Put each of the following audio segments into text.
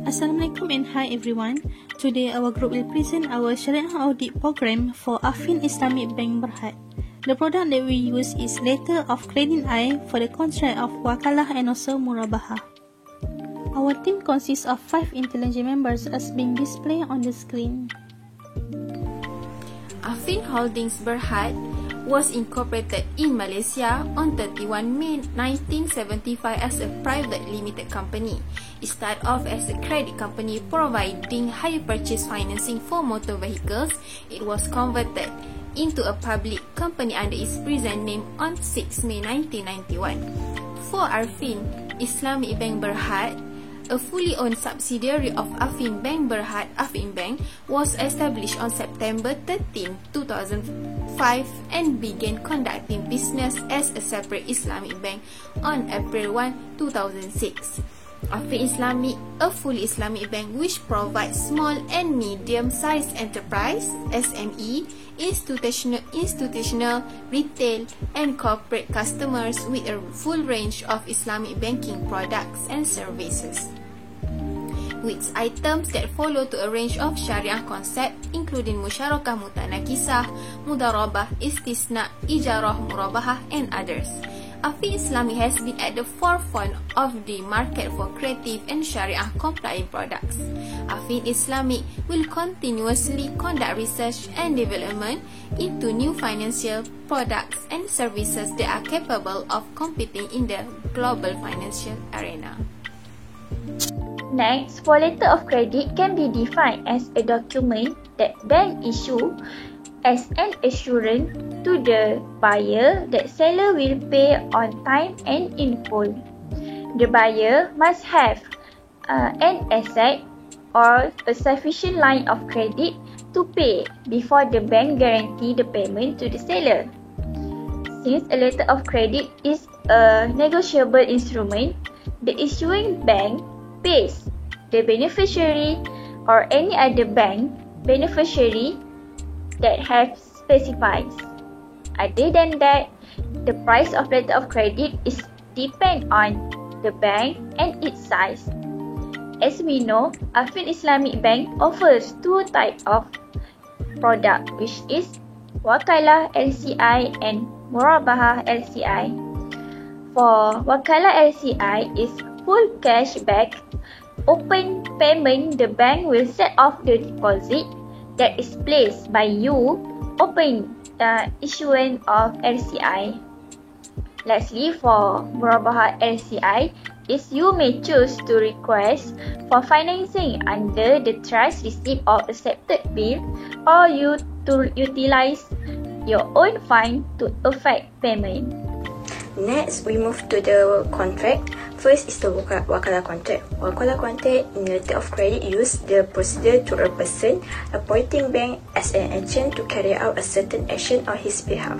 Assalamualaikum and hi everyone. Today our group will present our Syariah audit program for Affin Islamic Bank Berhad. The product that we use is Letter of Credit I for the contract of Wakalah and also Murabahah. Our team consists of 5 intelligent members as being displayed on the screen. Affin Holdings Berhad was incorporated in Malaysia on 31 May 1975 as a private limited company. It started off as a credit company providing hire purchase financing for motor vehicles. It was converted into a public company under its present name on 6 May 1991. For Affin Islamic Bank Berhad, a fully owned subsidiary of Affin Bank Berhad, Affin Bank, was established on September 13, 2005 and began conducting business as a separate Islamic bank on April 1, 2006. Affin Islamic, a fully Islamic bank which provides small and medium-sized enterprise (SME), institutional, retail, and corporate customers with a full range of Islamic banking products and services, with items that follow to a range of Sharia concepts including musyarakah mutanakisah, mudarabah, istisna, ijarah, murabahah, and others. Affin Islamic has been at the forefront of the market for creative and Sharia compliant products. Affin Islamic will continuously conduct research and development into new financial products and services that are capable of competing in the global financial arena. Next, for letter of credit can be defined as a document that bank issue as an assurance to the buyer that seller will pay on time and in full. The buyer must have an asset or a sufficient line of credit to pay before the bank guarantee the payment to the seller. Since a letter of credit is a negotiable instrument, the issuing bank pays the beneficiary or any other bank beneficiary that have specified. Other than that, the price of letter of credit is depend on the bank and its size. As we know, Affin Islamic Bank offers 2 types of product, which is Wakalah LCI and Murabahah LCI. For Wakalah LCI is full cash back. Open payment, the bank will set off the deposit that is placed by you upon issuance of LCI. Lastly, for Murabahah LCI is you may choose to request for financing under the trust receipt or accepted bill, or you to utilize your own fund to effect payment. Next, we move to the contract. First is the Wakalah contract. Wakalah contract in letter of credit use the procedure to a person appointing bank as an agent to carry out a certain action on his behalf.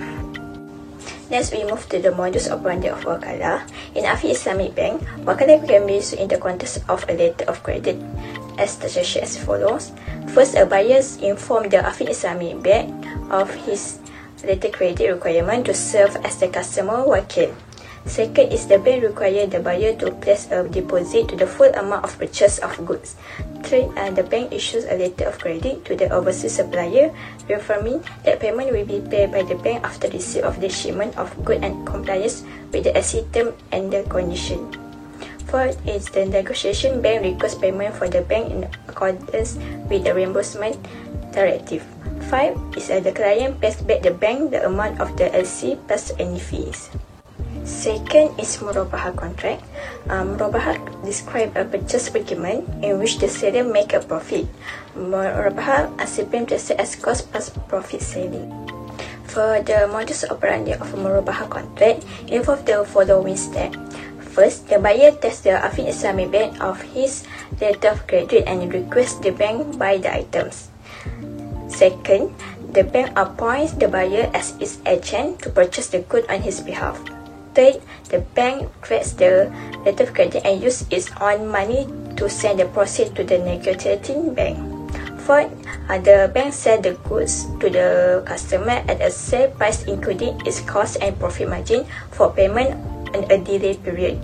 Next, we move to the modus operandi of Wakalah. In Affin Islamic Bank, Wakalah can be used in the context of a letter of credit as structured as follows. First, a buyer informs the Affin Islamic Bank of his letter credit requirement to serve as the customer wakil. Second is the bank require the buyer to place a deposit to the full amount of purchase of goods. Third, the bank issues a letter of credit to the overseas supplier, reaffirming that payment will be paid by the bank after receipt of the shipment of goods and compliance with the SC term and the condition. Fourth is the negotiation bank requests payment for the bank in accordance with the reimbursement directive. 5 is the client pays back the bank the amount of the LC plus any fees. Second is Murabahah contract. Murabahah describe a purchase agreement in which the seller make a profit. Murabahah are simply treated as cost plus profit saving. For the modus operandi of Murabahah contract, involve the following steps. First, the buyer tells the Affin Islamic Bank of his letter of credit and requests the bank buy the items. Second, the bank appoints the buyer as its agent to purchase the good on his behalf. Third, the bank creates the letter of credit and uses its own money to send the proceeds to the negotiating bank. Fourth, the bank sells the goods to the customer at a sale price including its cost and profit margin for payment in a delay period.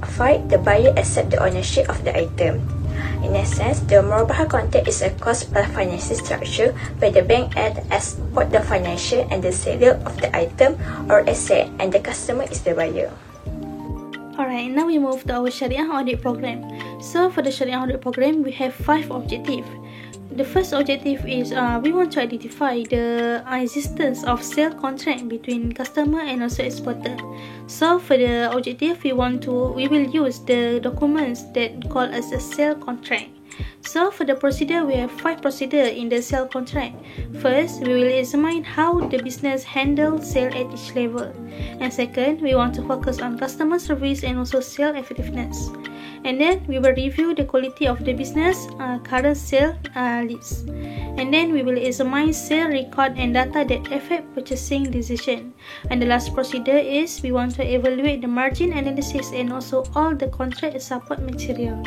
5. The buyer accepts the ownership of the item. In essence, the Murabaha contract is a cost-plus financing structure where the bank acts as both the financier and the seller of the item or asset, and the customer is the buyer. Alright, now we move to our Sharia audit program. So for the Sharia audit program, we have 5 objectives. The first objective is we want to identify the existence of sale contract between customer and also exporter. So for the objective, we will use the documents that called as a sale contract. So for the procedure, we have 5 procedures in the sale contract. First, we will examine how the business handles sale at each level. And second, we want to focus on customer service and also sale effectiveness. And then we will review the quality of the business current sale leads. And then we will examine sale record and data that affect purchasing decision. And the last procedure is we want to evaluate the margin analysis and also all the contract support material.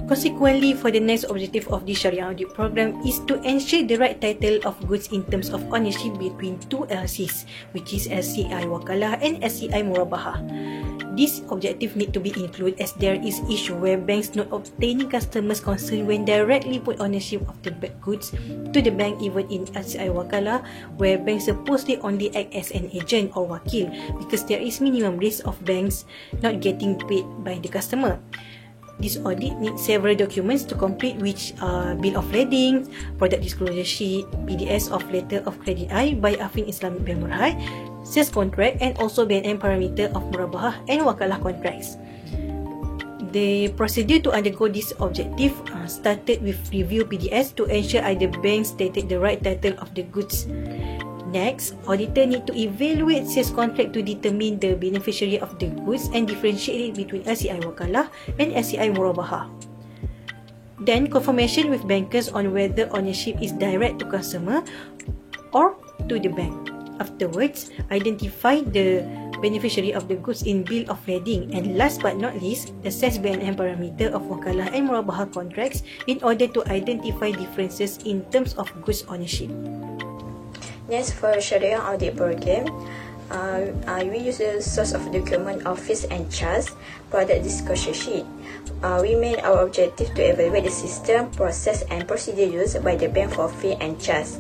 Consequently, for the next objective of the Sharia audit program is to ensure the right title of goods in terms of ownership between two LCs, which is SCI Wakalah and SCI Murabaha. This objective need to be included as there is issue where banks not obtaining customers' consent when directly put ownership of the goods to the bank, even in SCI Wakalah, where banks supposedly only act as an agent or wakil because there is minimum risk of banks not getting paid by the customer. This audit needs several documents to complete, which are Bill of Lading, Product Disclosure Sheet, PDS of Letter of Credit I by Affin Islamic Bank Berhad, Sales Contract and also BNM Parameter of Murabaha and Wakalah Contracts. The procedure to undergo this objective started with review PDS to ensure either banks stated the right title of the goods. Next, auditor need to evaluate sales contract to determine the beneficiary of the goods and differentiate it between SCI Wakalah and SCI Murabaha. Then, confirmation with bankers on whether ownership is direct to customer or to the bank. Afterwards, identify the beneficiary of the goods in Bill of Lading, and last but not least, assess BNM parameter of Wakalah and Murabaha contracts in order to identify differences in terms of goods ownership. Next, for Sharia audit program, we use the source of document of fees and charges, product disclosure sheet. We made our objective to evaluate the system, process and procedure used by the bank for fee and charge.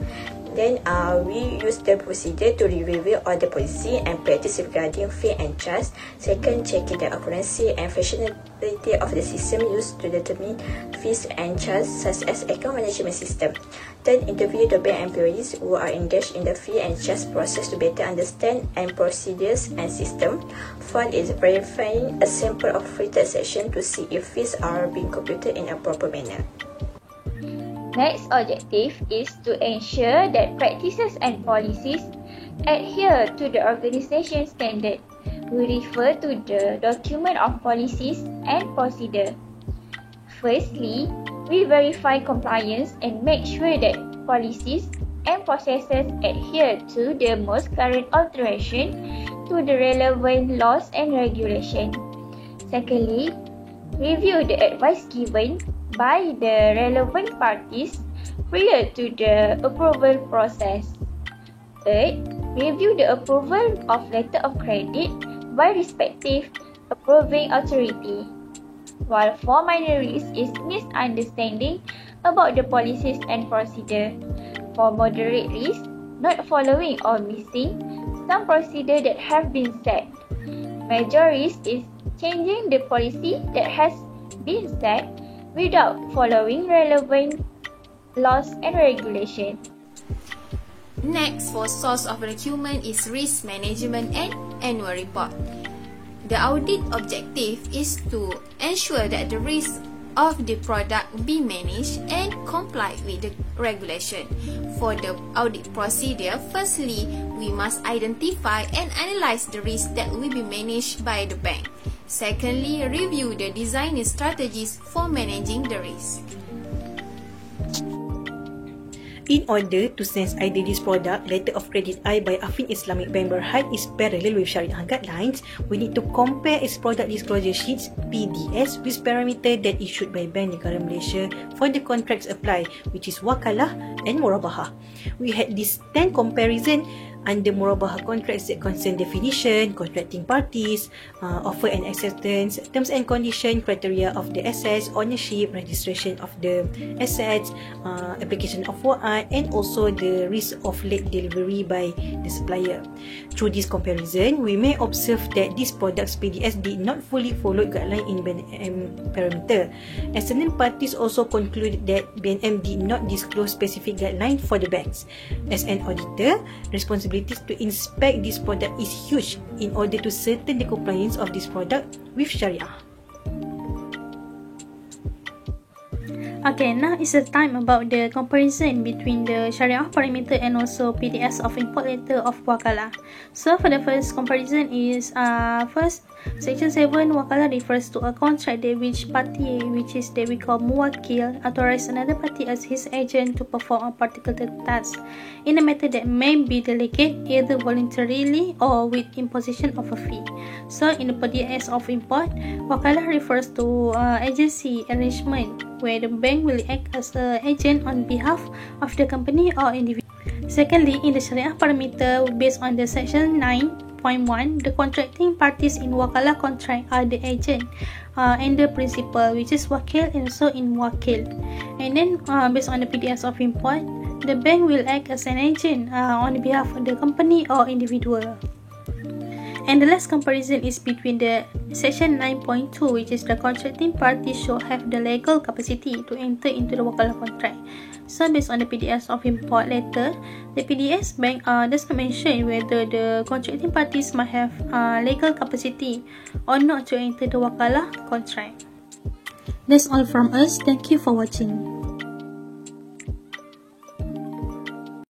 Then we use the procedure to review all the policy and practice regarding fee and charge. Second, checking the accuracy and functionality of the system used to determine fees and charges, such as account management system. Third, interview the bank employees who are engaged in the fee and charge process to better understand and procedures and system. Fourth is verifying a sample of free transaction to see if fees are being computed in a proper manner. Next objective is to ensure that practices and policies adhere to the organisation standard. We refer to the document of policies and procedure. Firstly, we verify compliance and make sure that policies and processes adhere to the most current alteration to the relevant laws and regulation. Secondly, review the advice given by the relevant parties prior to the approval process. Third, review the approval of letter of credit by respective approving authority. While for minor risk is misunderstanding about the policies and procedure. For moderate risk, not following or missing some procedure that have been set. Major risk is changing the policy that has been set without following relevant laws and regulations. Next, for source of document is risk management and annual report. The audit objective is to ensure that the risk of the product be managed and comply with the regulation. For the audit procedure, firstly, we must identify and analyze the risk that will be managed by the bank. Secondly, review the design strategies for managing the risk. In order to sense either this product, letter of credit I by Affin Islamic Bank Berhad is parallel with Syariah guidelines, we need to compare its product disclosure sheets PDS with parameter that issued by Bank Negara Malaysia for the contracts applied, which is Wakalah and Murabaha. We had this 10 comparison under Murabaha contracts that concern definition, contracting parties, offer and acceptance, terms and condition, criteria of the assets, ownership, registration of the assets, application of WAAD, and also the risk of late delivery by the supplier. Through this comparison, we may observe that these products PDS did not fully follow guideline in BNM parameter, as certain parties also concluded that BNM did not disclose specific guideline for the banks. As an auditor, responsibilities to inspect this product is huge in order to certain the compliance of this product with Sharia. Okay, now is the time about the comparison between the Sharia parameter and also PDS of import letter of Wakalah. So for the first comparison is first, Section 7 Wakalah refers to a contract that which party, which is that we call muwakil, authorize another party as his agent to perform a particular task in a matter that may be delegated either voluntarily or with imposition of a fee. So in the PDS of import, Wakalah refers to agency arrangement where the bank will act as an agent on behalf of the company or individual. Secondly, in the Sharia parameter, based on the section 9.1, the contracting parties in Wakalah contract are the agent and the principal, which is wakil and also in wakil. And then based on the PDS of import, the bank will act as an agent on behalf of the company or individual. And the last comparison is between the section 9.2, which is the contracting party should have the legal capacity to enter into the Wakalah contract. So based on the PDS of import letter, the PDS bank does not mention whether the contracting parties might have legal capacity or not to enter the Wakalah contract. That's all from us. Thank you for watching.